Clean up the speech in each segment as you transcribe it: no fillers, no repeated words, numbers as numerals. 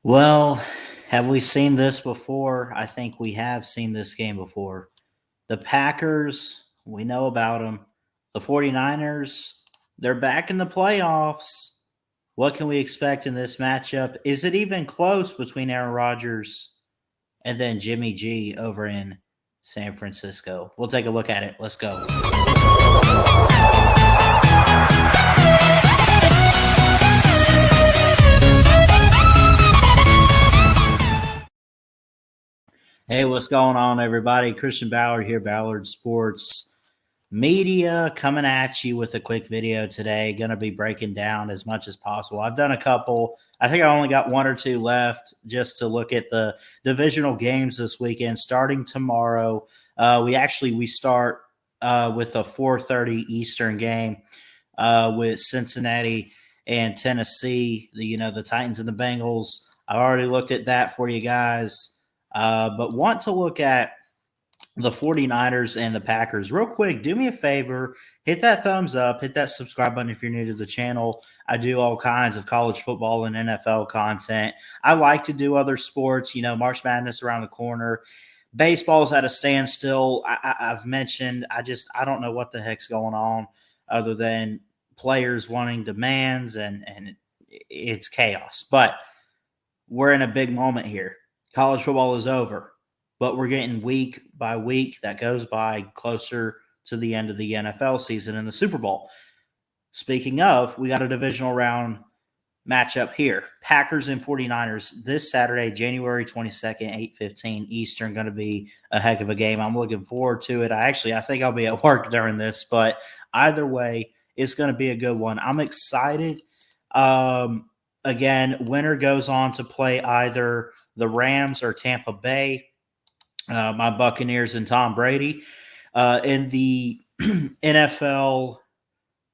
Well, have we seen this before? I think we have seen this game before. The Packers, we know about them. The 49ers, they're back in the playoffs. What can we expect in this matchup? Is it even close between Aaron Rodgers and then Jimmy G over in San Francisco? We'll take a look at it. Let's go. Hey, what's going on, everybody? Christian Ballard here, Ballard Sports Media, coming at you with a quick video today. Going to be breaking down as much as possible. I've done a couple. I think I only got one or two left just to look at the divisional games this weekend. Starting tomorrow, we start with a 4:30 Eastern game with Cincinnati and Tennessee. The Titans and the Bengals. I've already looked at that for you guys. But want to look at the 49ers and the Packers. Real quick, do me a favor, hit that thumbs up, hit that subscribe button if you're new to the channel. I do all kinds of college football and NFL content. I like to do other sports, March Madness around the corner. Baseball's at a standstill. I've mentioned, I don't know what the heck's going on other than players wanting demands and it's chaos. But we're in a big moment here. College football is over, but we're getting week by week that goes by closer to the end of the NFL season and the Super Bowl. Speaking of, we got a divisional round matchup here. Packers and 49ers this Saturday, January 22nd, 8:15 Eastern. Going to be a heck of a game. I'm looking forward to it. I think I'll be at work during this, but either way, it's going to be a good one. I'm excited. Again, winner goes on to play either the Rams or Tampa Bay, my Buccaneers and Tom Brady. In the NFL,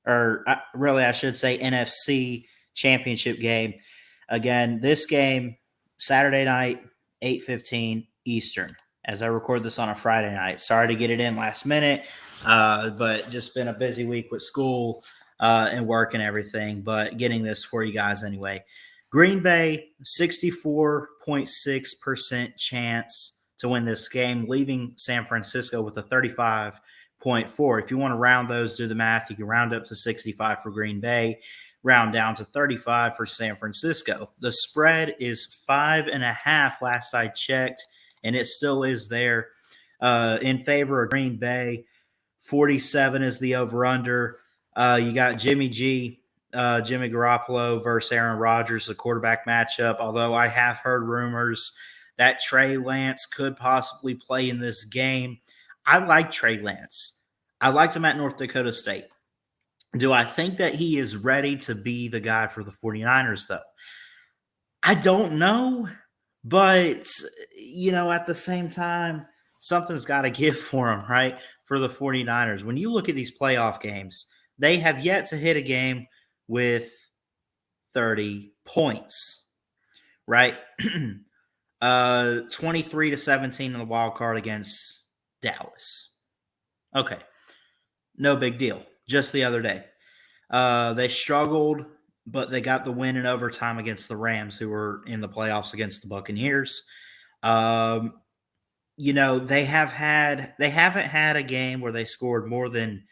or really I should say NFC championship game. Again, this game, Saturday night, 8:15 Eastern, as I record this on a Friday night. Sorry to get it in last minute, but just been a busy week with school and work and everything, but getting this for you guys anyway. Green Bay, 64.6% chance to win this game, leaving San Francisco with a 35.4. If you want to round those, do the math. You can round up to 65 for Green Bay, round down to 35 for San Francisco. The spread is 5.5 last I checked, and it still is there in favor of Green Bay. 47 is the over-under. You got Jimmy Garoppolo versus Aaron Rodgers, the quarterback matchup, although I have heard rumors that Trey Lance could possibly play in this game. I like Trey Lance. I liked him at North Dakota State. Do I think that he is ready to be the guy for the 49ers, though? I don't know, but, at the same time, something's got to give for him, right, for the 49ers. When you look at these playoff games, they have yet to hit a game with 30 points, right? 23-17 in the wild card against Dallas. Okay. No big deal. Just the other day. They struggled, but they got the win in overtime against the Rams, who were in the playoffs against the Buccaneers. They haven't had a game where they scored more than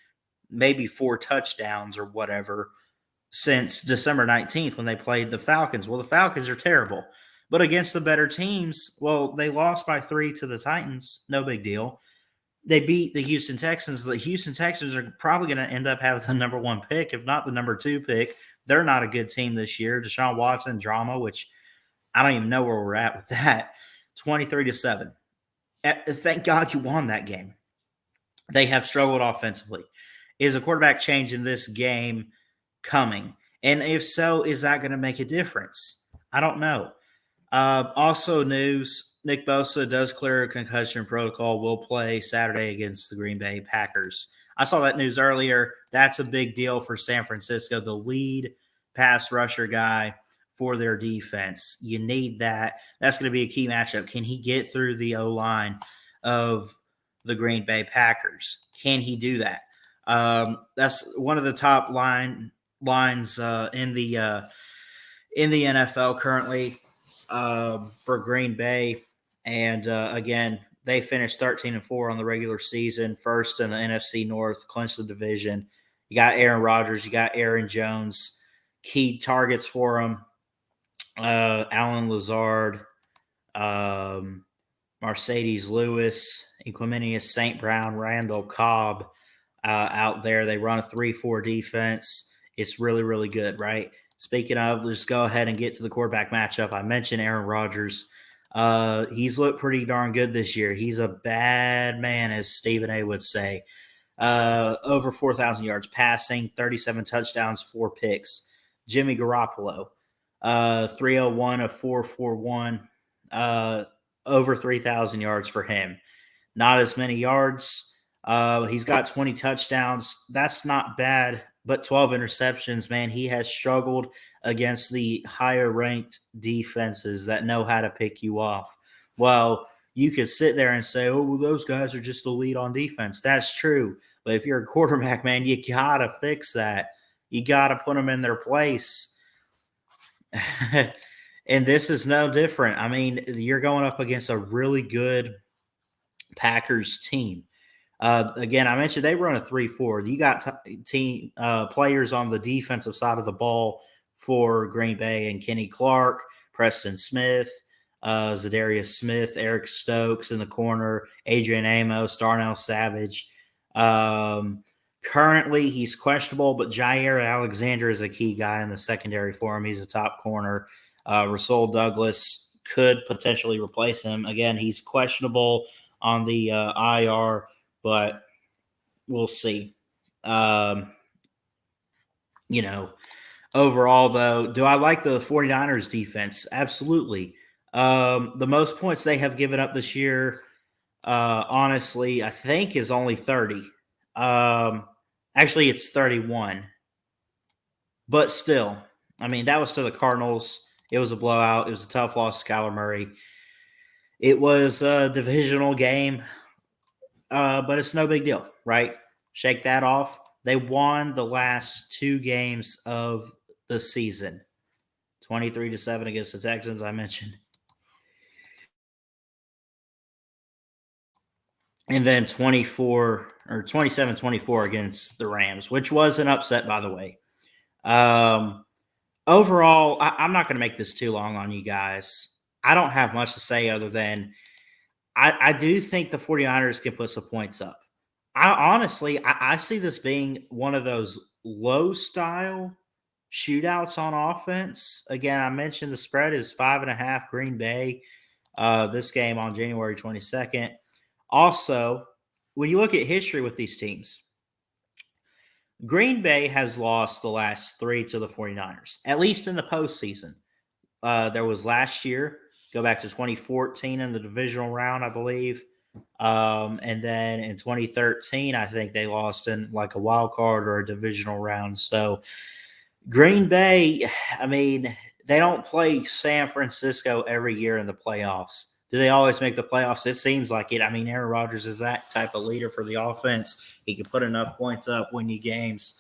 maybe 4 touchdowns or whatever since December 19th when they played the Falcons. Well, the Falcons are terrible. But against the better teams, they lost by 3 to the Titans. No big deal. They beat the Houston Texans. The Houston Texans are probably going to end up having the number 1 pick, if not the number 2 pick. They're not a good team this year. Deshaun Watson drama, which I don't even know where we're at with that. 23-7. Thank God you won that game. They have struggled offensively. Is a quarterback change in this game coming? And if so, is that going to make a difference? I don't know. Also news, Nick Bosa does clear a concussion protocol, will play Saturday against the Green Bay Packers. I saw that news earlier. That's a big deal for San Francisco, the lead pass rusher guy for their defense. You need that. That's going to be a key matchup. Can he get through the O-line of the Green Bay Packers? Can he do that? That's one of the top lines in the NFL currently. for Green Bay. And again, they finished 13-4 on the regular season, first in the NFC North, clinched the division. You got Aaron Rodgers, you got Aaron Jones, key targets for them. Alan Lazard, Mercedes Lewis, Equiminius St. Brown, Randall Cobb out there. They run a 3-4 defense. It's really, really good, right? Speaking of, let's go ahead and get to the quarterback matchup. I mentioned Aaron Rodgers. He's looked pretty darn good this year. He's a bad man, as Stephen A. would say. Over 4,000 yards passing, 37 touchdowns, 4 picks. Jimmy Garoppolo, 301 of 441, over 3,000 yards for him. Not as many yards. He's got 20 touchdowns. That's not bad, but 12 interceptions, man. He has struggled against the higher-ranked defenses that know how to pick you off. Well, you could sit there and say, oh, well, those guys are just elite on defense. That's true. But if you're a quarterback, man, you got to fix that. You got to put them in their place. And this is no different. I mean, you're going up against a really good Packers team. Again, I mentioned they run a 3-4. You got team players on the defensive side of the ball for Green Bay and Kenny Clark, Preston Smith, Zadarius Smith, Eric Stokes in the corner, Adrian Amos, Darnell Savage. Currently, he's questionable, but Jair Alexander is a key guy in the secondary for him. He's a top corner. Rasul Douglas could potentially replace him. Again, he's questionable on the IR, but we'll see. Overall, though, do I like the 49ers defense? Absolutely. The most points they have given up this year, honestly, I think is only 30. Actually, it's 31. But still, I mean, that was to the Cardinals. It was a blowout. It was a tough loss to Kyler Murray. It was a divisional game, but it's no big deal, right? Shake that off. They won the last 2 games of the season, 23-7 against the Texans, I mentioned. And then 27-24 against the Rams, which was an upset, by the way. Overall, I'm not going to make this too long on you guys. I don't have much to say other than I do think the 49ers can put some points up. I see this being one of those low-style shootouts on offense. Again, I mentioned the spread is 5.5 Green Bay this game on January 22nd. Also, when you look at history with these teams, Green Bay has lost the last 3 to the 49ers, at least in the postseason. There was last year, go back to 2014 in the divisional round, I believe. And then in 2013, I think they lost in like a wild card or a divisional round. So Green Bay, I mean, they don't play San Francisco every year in the playoffs. Do they always make the playoffs? It seems like it. I mean, Aaron Rodgers is that type of leader for the offense. He can put enough points up, win you games,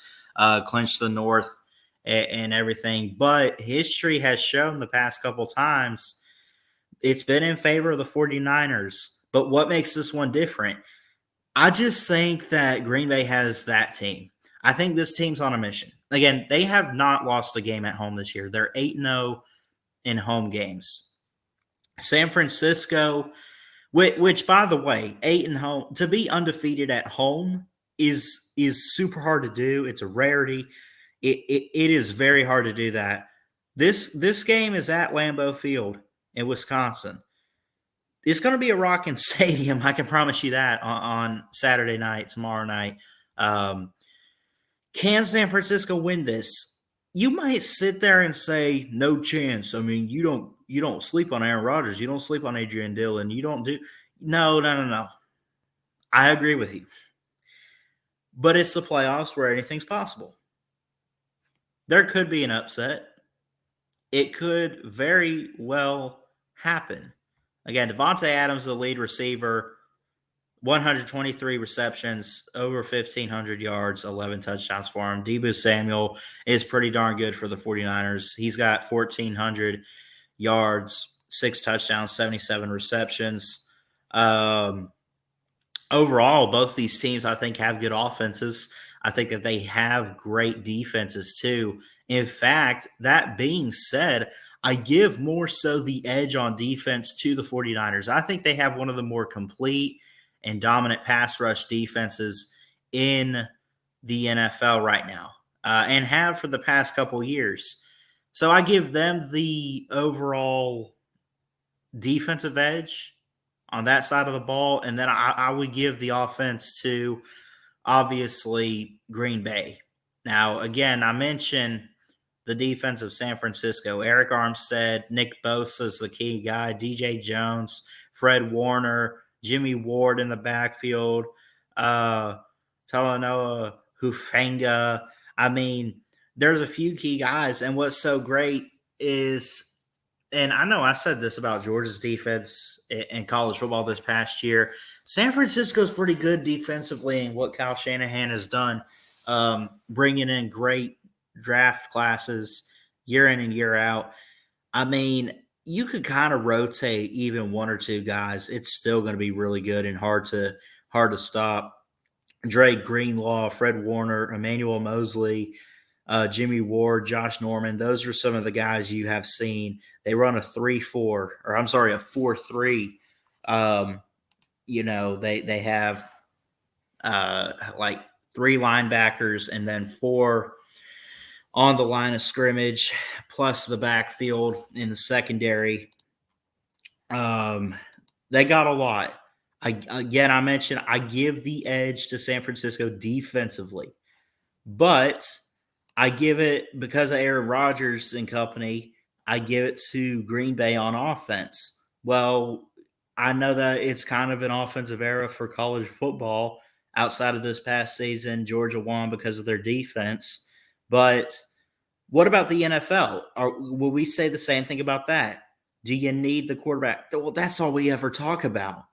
clinch the North and everything. But history has shown the past couple times it's been in favor of the 49ers. But what makes this one different? I just think that Green Bay has that team. I think this team's on a mission. Again, they have not lost a game at home this year. They're 8-0 in home games. San Francisco, which by the way, 8-0 to be undefeated at home is super hard to do. It's a rarity. It is very hard to do that. This game is at Lambeau Field in Wisconsin. It's going to be a rocking stadium. I can promise you that on Saturday night, tomorrow night. Can San Francisco win this? You might sit there and say, no chance. I mean, you don't sleep on Aaron Rodgers. You don't sleep on Adrian Dillon. You don't do – no. I agree with you. But it's the playoffs where anything's possible. There could be an upset. It could very well happen. Again, Devontae Adams, the lead receiver, 123 receptions, over 1,500 yards, 11 touchdowns for him. Deebo Samuel is pretty darn good for the 49ers. He's got 1,400 yards, 6 touchdowns, 77 receptions. Overall, both these teams, I think, have good offenses. I think that they have great defenses too. In fact, that being said, I give more so the edge on defense to the 49ers. I think they have one of the more complete and dominant pass rush defenses in the NFL right now, and have for the past couple years. So I give them the overall defensive edge on that side of the ball, and then I would give the offense to obviously Green Bay. Now, again, I mentioned the defense of San Francisco. Eric Armstead, Nick Bosa is the key guy, DJ Jones, Fred Warner, Jimmy Ward in the backfield, Talanoa Hufanga. I mean, there's a few key guys, and what's so great is, and I know I said this about Georgia's defense in college football this past year. San Francisco's pretty good defensively in what Kyle Shanahan has done, bringing in great draft classes year in and year out. I mean, you could kind of rotate even one or two guys. It's still going to be really good and hard to stop. Dre Greenlaw, Fred Warner, Emmanuel Mosley, Jimmy Ward, Josh Norman. Those are some of the guys you have seen. They run a 3-4, or I'm sorry, a 4-3. They have like 3 linebackers and then 4 on the line of scrimmage, plus the backfield in the secondary. They got a lot. I mentioned I give the edge to San Francisco defensively, but I give it, because of Aaron Rodgers and company, I give it to Green Bay on offense. Well, I know that it's kind of an offensive era for college football. Outside of this past season, Georgia won because of their defense. But what about the NFL? Will we say the same thing about that? Do you need the quarterback? Well, that's all we ever talk about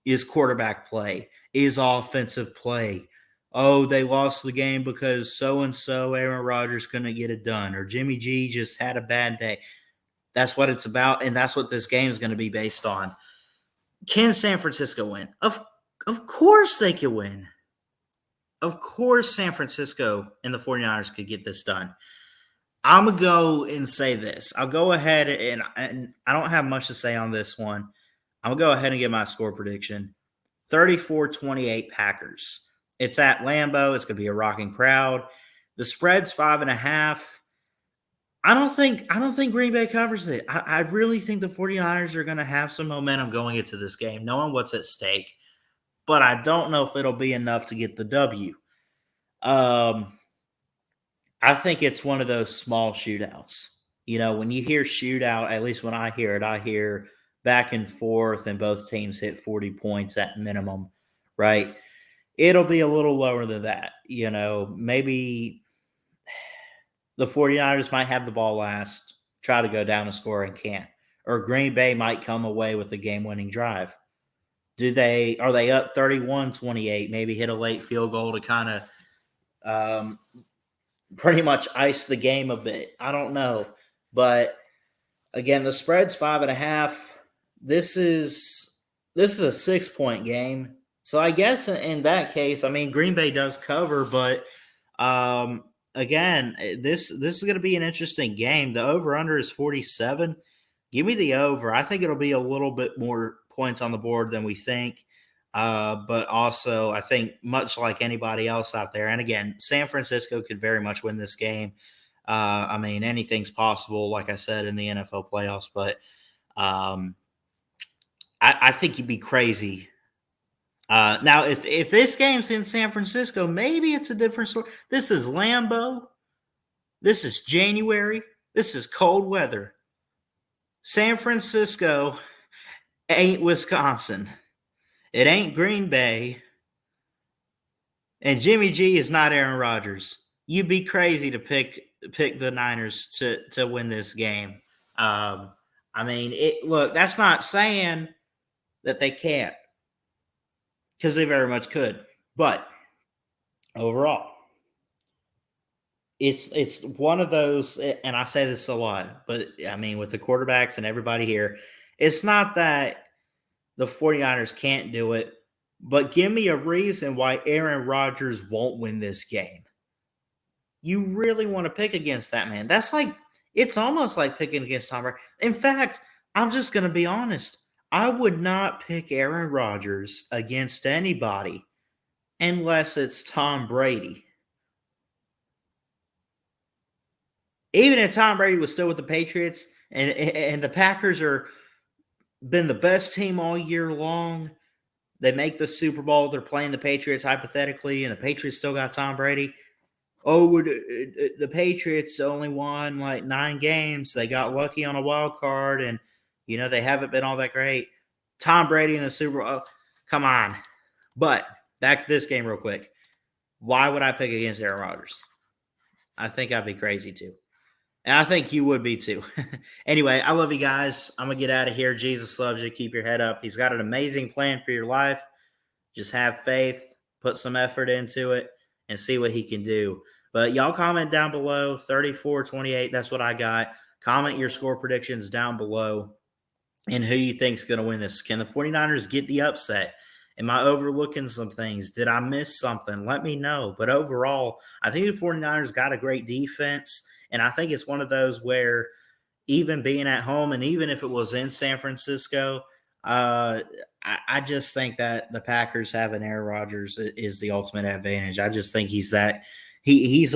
is quarterback play, is offensive play. Oh, they lost the game because so-and-so Aaron Rodgers couldn't get it done, or Jimmy G just had a bad day. That's what it's about, and that's what this game is going to be based on. Can San Francisco win? Of course they can win. Of course San Francisco and the 49ers could get this done. I'm going to go and say this. I'll go ahead, and I don't have much to say on this one. I'm going to go ahead and get my score prediction. 34-28 Packers. It's at Lambeau. It's going to be a rocking crowd. The spread's 5.5. I don't think Green Bay covers it. I really think the 49ers are going to have some momentum going into this game, knowing what's at stake. But I don't know if it'll be enough to get the W. I think it's one of those small shootouts. You know, when you hear shootout, at least when I hear it, I hear back and forth and both teams hit 40 points at minimum, right? It'll be a little lower than that. You know, maybe the 49ers might have the ball last, try to go down and score and can't. Or Green Bay might come away with a game-winning drive. Are they up 31-28, maybe hit a late field goal to kind of pretty much ice the game a bit? I don't know. But again, the spread's 5.5. This is a 6-point game. So I guess in that case, I mean, Green Bay does cover, but again, this is going to be an interesting game. The over-under is 47. Give me the over. I think it'll be a little bit more points on the board than we think. But also, I think much like anybody else out there, and again, San Francisco could very much win this game. I mean, anything's possible, like I said, in the NFL playoffs. But I think you'd be crazy. Now, if this game's in San Francisco, maybe it's a different story. This is Lambeau. This is January. This is cold weather. San Francisco ain't Wisconsin. It ain't Green Bay. And Jimmy G is not Aaron Rodgers. You'd be crazy to pick the Niners to win this game. I mean, look, that's not saying that they can't, because they very much could. But overall, It's one of those, and I say this a lot, but I mean, with the quarterbacks and everybody here, it's not that the 49ers can't do it, but give me a reason why Aaron Rodgers won't win this game. You really want to pick against that man. That's like, it's almost like picking against Tom Brady. In fact, I'm just going to be honest. I would not pick Aaron Rodgers against anybody unless it's Tom Brady. Even if Tom Brady was still with the Patriots and the Packers are been the best team all year long, they make the Super Bowl, they're playing the Patriots hypothetically, and the Patriots still got Tom Brady. Oh, the Patriots only won like 9 games. They got lucky on a wild card, and they haven't been all that great. Tom Brady in the Super Bowl. Come on. But back to this game real quick. Why would I pick against Aaron Rodgers? I think I'd be crazy too. And I think you would be too. Anyway, I love you guys. I'm going to get out of here. Jesus loves you. Keep your head up. He's got an amazing plan for your life. Just have faith, put some effort into it, and see what he can do. But y'all comment down below, 34-28. That's what I got. Comment your score predictions down below and who you think's going to win this. Can the 49ers get the upset? Am I overlooking some things? Did I miss something? Let me know. But overall, I think the 49ers got a great defense, and I think it's one of those where even being at home and even if it was in San Francisco, I just think that the Packers having Aaron Rodgers is the ultimate advantage. I just think he's a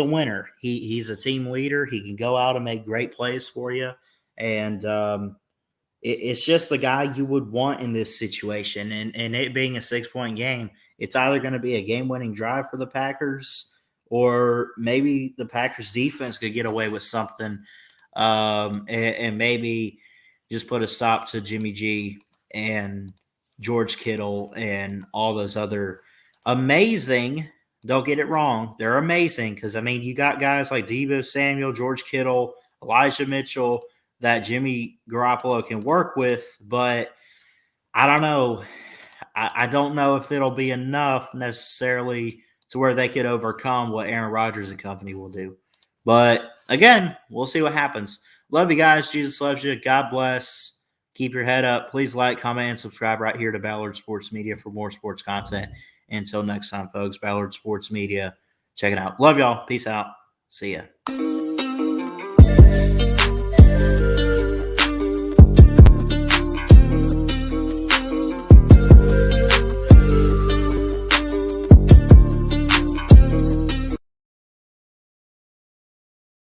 winner. He's a team leader. He can go out and make great plays for you, and it's just the guy you would want in this situation. And it being a 6-point game, it's either going to be a game-winning drive for the Packers, or maybe the Packers defense could get away with something, and maybe just put a stop to Jimmy G and George Kittle and all those other amazing. Don't get it wrong, they're amazing because I mean you got guys like Deebo Samuel, George Kittle, Elijah Mitchell that Jimmy Garoppolo can work with, but I don't know. I don't know if it'll be enough necessarily to where they could overcome what Aaron Rodgers and company will do. But again, we'll see what happens. Love you guys. Jesus loves you. God bless. Keep your head up. Please like, comment, and subscribe right here to Ballard Sports Media for more sports content. Until next time, folks, Ballard Sports Media. Check it out. Love y'all. Peace out. See ya.